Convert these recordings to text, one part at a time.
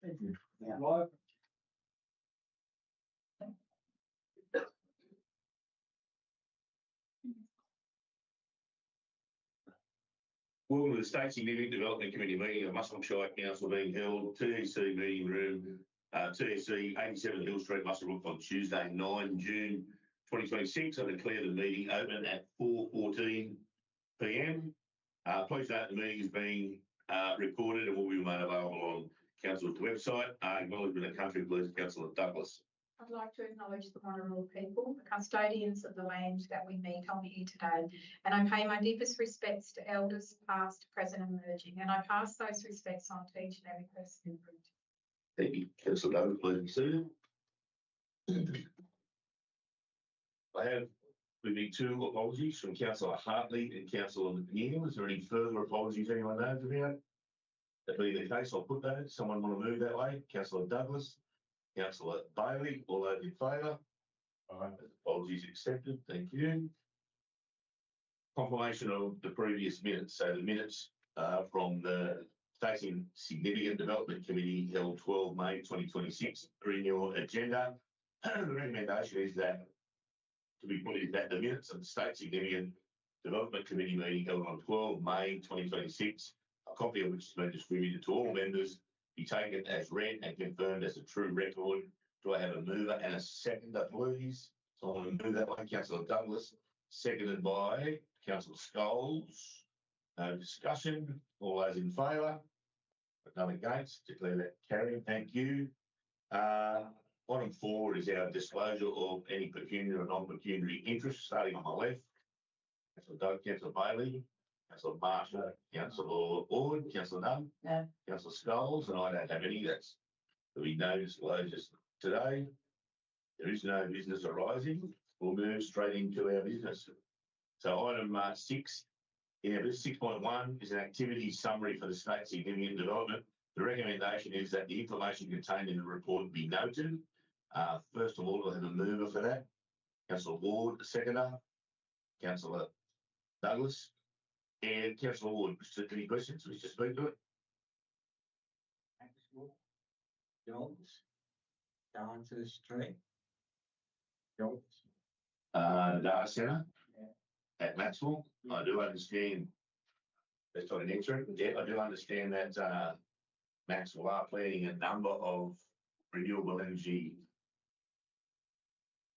Thank you. Yeah. Right. Welcome to the State Significant Development Committee meeting of Muswellbrook Shire Council being held TEC meeting room, TEC 87 Hill Street, Muswellbrook on Tuesday 9 June 2026. I declare the meeting open at 4:14 p.m. Please note the meeting is being recorded and will be made available on Council's website. Acknowledgement of country, please, Councillor Douglas. I'd like to acknowledge the Wanneroo people, the custodians of the land that we meet on here today, and I pay my deepest respects to elders past, present and emerging, and I pass those respects on to each and every person in the room. Thank you. Councillor Douglas, please be seated. I have with me two apologies from Councillor Hartley and Councillor McNeil. Is there any further apologies anyone knows about? That being the case, I'll put those. Someone want to move that way? Councillor Douglas. Councillor Bailey, all those in favour? Apologies accepted, thank you. Confirmation of the previous minutes. So the minutes from the State Significant Development Committee held 12 May 2026 are in your agenda. The recommendation is that to be put is that the minutes of the State Significant Development Committee meeting held on 12 May 2026, a copy of which has been distributed to all members, be taken as read and confirmed as a true record. Do I have a mover and a seconder, please? So I'm going to move that one, Councillor Douglas, seconded by Councillor Scholes. No discussion. All those in favour? None against. Declare that carried. Thank you. Bottom 4 is our disclosure of any pecuniary or non-pecuniary interest, starting on the left. Councillor Doug, Councillor Bailey, Councillor Marshall, Councillor Ord, Councillor Nunn, No. Councillor Scholes, and I don't have any. There'll be no disclosures today. There is no business arising. We'll move straight into our business. So item 6, 6.1 is an activity summary for the State Significant Development. The recommendation is that the information contained in the report be noted. First of all, I'll have a mover for that. Councillor Ward, a seconder. Councillor Douglas. And Councillor Ward, any questions? Wish to speak to it? Jobs. Down to the street. Jobs. Data centre. Yeah. At Maxwell. I do understand. Let's try to answer it. Yeah, I do understand that Maxwell are planning a number of renewable energy.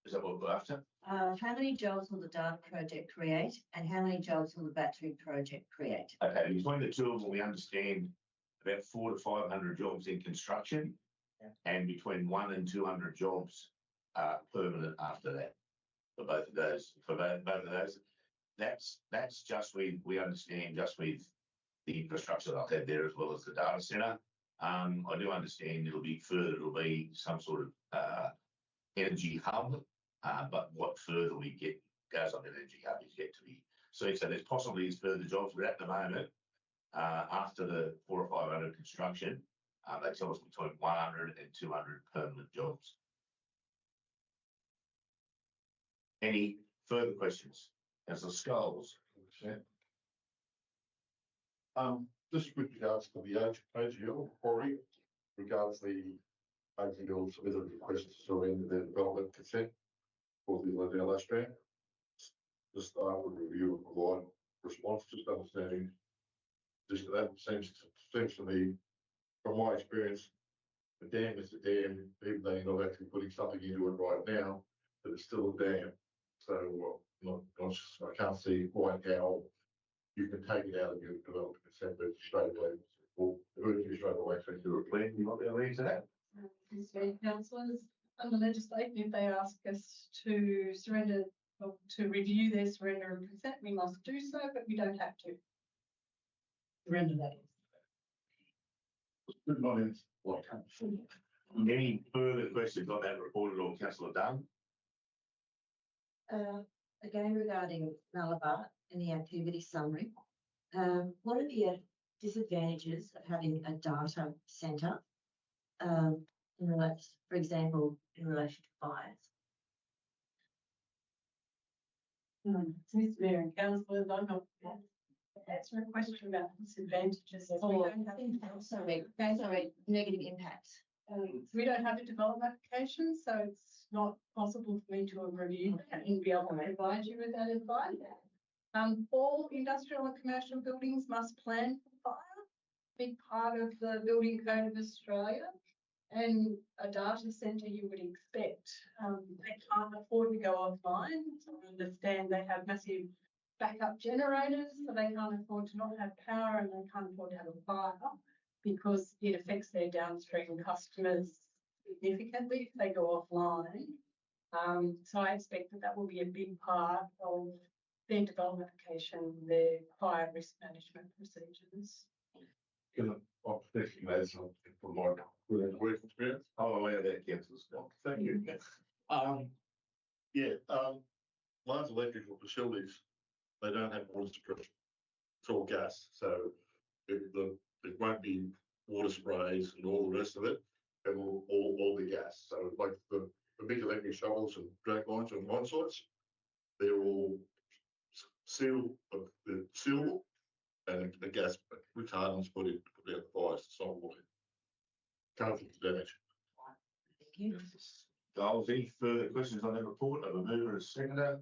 Is that what we're after? How many jobs will the data project create, and how many jobs will the battery project create? Okay, between the two of them, we understand about 400 to 500 jobs in construction, and between 100 and 200 jobs permanent after that. For both of those, that's just with, we understand just with the infrastructure they'll have there as well as the data centre. I do understand it'll be further, it'll be some sort of energy hub, but what further we get goes on an energy hub is yet to be seen. So there's possibly further jobs, but at the moment, after the 400 or 500 construction, they tell us between 100 and 200 permanent jobs. Any further questions? Councillor Scholes. Just with regards to the AGL quarry, regards the AGL submitted requests to surrender their development consent for the Liddell Strand. Just would review and provide response, just understanding. Just that seems to me, from my experience, the dam is a dam, even though you're not actually putting something into it right now, but it's still a dam. So I can't see quite how you can take it out of your development consent straight away, or straight away to do a plan. You might be able to answer that. Councillors, under legislation, if they ask us to surrender or to review their surrender of consent, we must do so, but we don't have to surrender that. Good morning. Any further questions on that report at all, Councillor Dunn? Again, regarding Malabar and the activity summary, what are the disadvantages of having a data centre, for example, in relation to fires? Mr. Mayor and councillors, I'm not Answer a question about disadvantages. We Or, don't have, sorry, negative impacts. we don't have a development application, so it's not possible for me to have reviewed that and be able to provide you with that advice. All industrial and commercial buildings must plan for fire, big part of the Building Code of Australia. And a data centre you would expect, they can't afford to go offline. So I understand they have massive backup generators, so they can't afford to not have power and they can't afford to have a fire because it affects their downstream customers significantly if they go offline. So I expect that that will be a big part of their development application, their fire risk management procedures. I'll particularly add something from my work experience. I'll allow that, councillor Scott. Thank you. Large electrical facilities, they don't have water suppression. It's all gas, so it won't be water sprays and all the rest of it. It will all be gas. So like the big electric shovels and drag lines on mine sites, they're all sealable and the gas retardants put out the fires to solve water. Can't fix damage. Thank you. Giles, any further questions on that report? Of a mover and a seconder.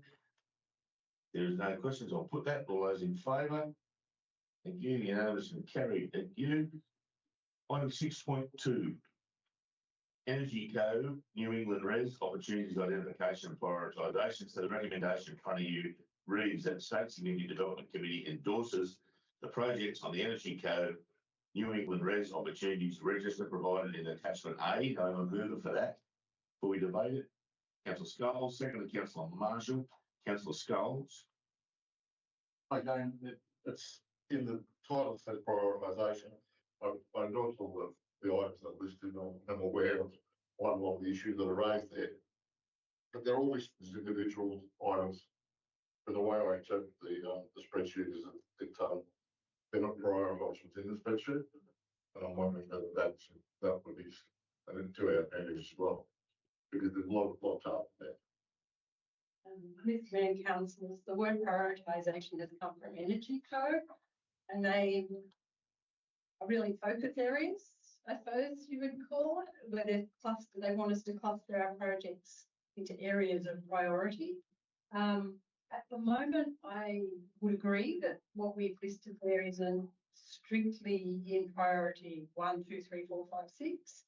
There is no questions. I'll put that. All those in favour? Thank you. Unanimous and carried. Thank you. Item 6.2. Energy Code, New England Res, Opportunities Identification and Prioritisation. So the recommendation in front of you reads that State Significant Development Committee endorses the projects on the Energy Code, New England Res Opportunities Register provided in attachment A. I'm a mover for that. Before we debate it, Councillor Scholes, second to Councillor Marshall. Councillor Scholes. Again, it's in the title says prioritisation. I noticed all the items that are listed. I'm aware of quite a lot of the issues that are raised there, but they're all listed as individual items. But the way I interpret the spreadsheet is that they're not prioritised within the spreadsheet, and I'm wondering whether that would be to our advantage as well, because there's a lot up there. Mr. Mayor and councillors, the word prioritisation has come from Energy Code, and they are really focus areas, I suppose you would call it, where they want us to cluster our projects into areas of priority. At the moment, I would agree that what we've listed there isn't strictly in priority 1, 2, 3, 4, 5, 6.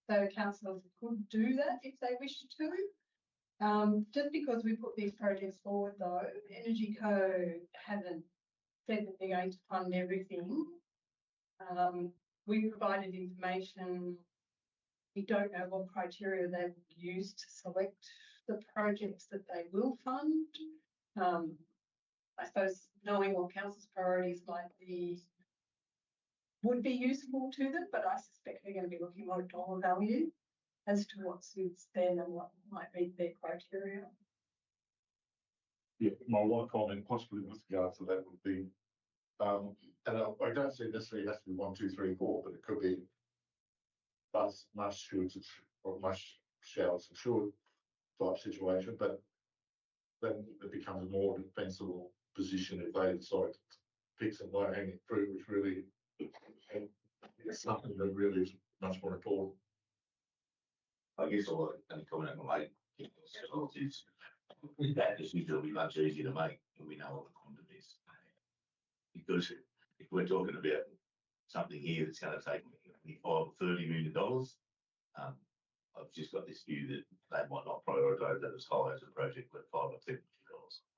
So councillors could do that if they wish to. Just because we put these projects forward though, Energy Co hasn't said that they're going to fund everything. We provided information. We don't know what criteria they've used to select the projects that they will fund. I suppose knowing what council's priorities might be would be useful to them, but I suspect they're going to be looking more at dollar value as to what suits them and what might meet their criteria. Yeah, my one comment possibly with regards to that would be, and I don't see necessarily it has to be 1, 2, 3, 4, but it could be must, should, or must, shall, should type situation, but then it becomes a more defensible position if they decide to pick some low-hanging fruit, which really is something that really is much more important. I guess all the comment I make is that decision will be much easier to make when we know what the quantum is. Because if we're talking about something here that's going to take $25 or $30 million, I've just got this view that they might not prioritise that as high as a project with $5 or $10 million.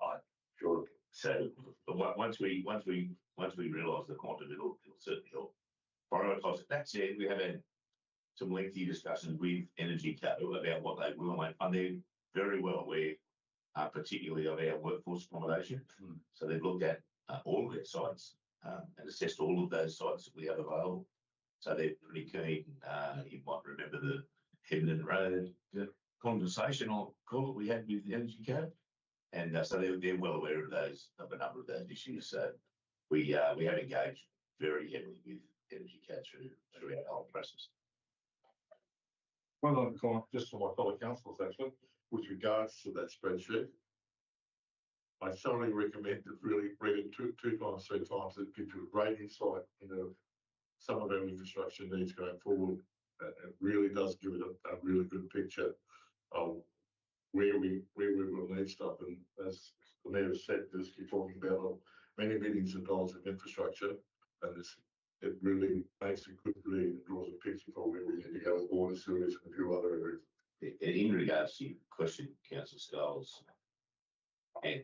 Right? Sure. So, but once we realise the quantum, it'll certainly help prioritise it. That said, we have had some lengthy discussions with Energy Co about what they will make, and they're very well aware, particularly of our workforce accommodation. So they've looked at all of their sites and assessed all of those sites that we have available. So they're pretty keen. You might remember the Hebden Road conversation, I'll call it, we had with Energy Co, and so they're well aware of a number of those issues. So we have engaged very heavily with Energy Co throughout the whole process. One other comment, just for my fellow councillors actually, with regards to that spreadsheet. I thoroughly recommend to really read it two times, three times. It gives you a great insight into some of our infrastructure needs going forward. It really does give it a really good picture of where we will need stuff. And as the Mayor said, just keep talking about many millions of dollars of infrastructure, and it really makes a good read and draws a picture for where we need to go with water, sewage, and a few other areas. In regards to your question, Councillor Scholes and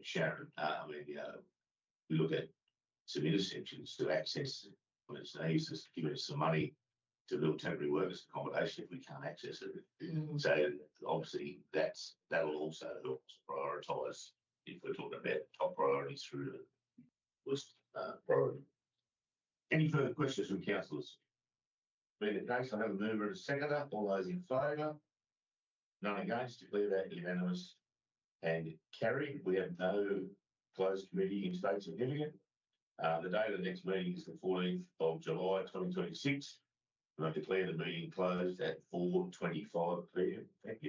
Sharon, we look at some intersections to access when it's needs us giving us some money to build temporary workers accommodation if we can't access it. So obviously that'll also help us prioritise if we're talking about top priorities through the list priority. Any further questions from councillors? Being the case, I have a mover and a seconder. All those in favour? None against. Declare that unanimous and carried. We have no closed committee in state significant. The date of the next meeting is the 14th of July 2026. And I declare the meeting closed at 4:25 p.m. Thank you.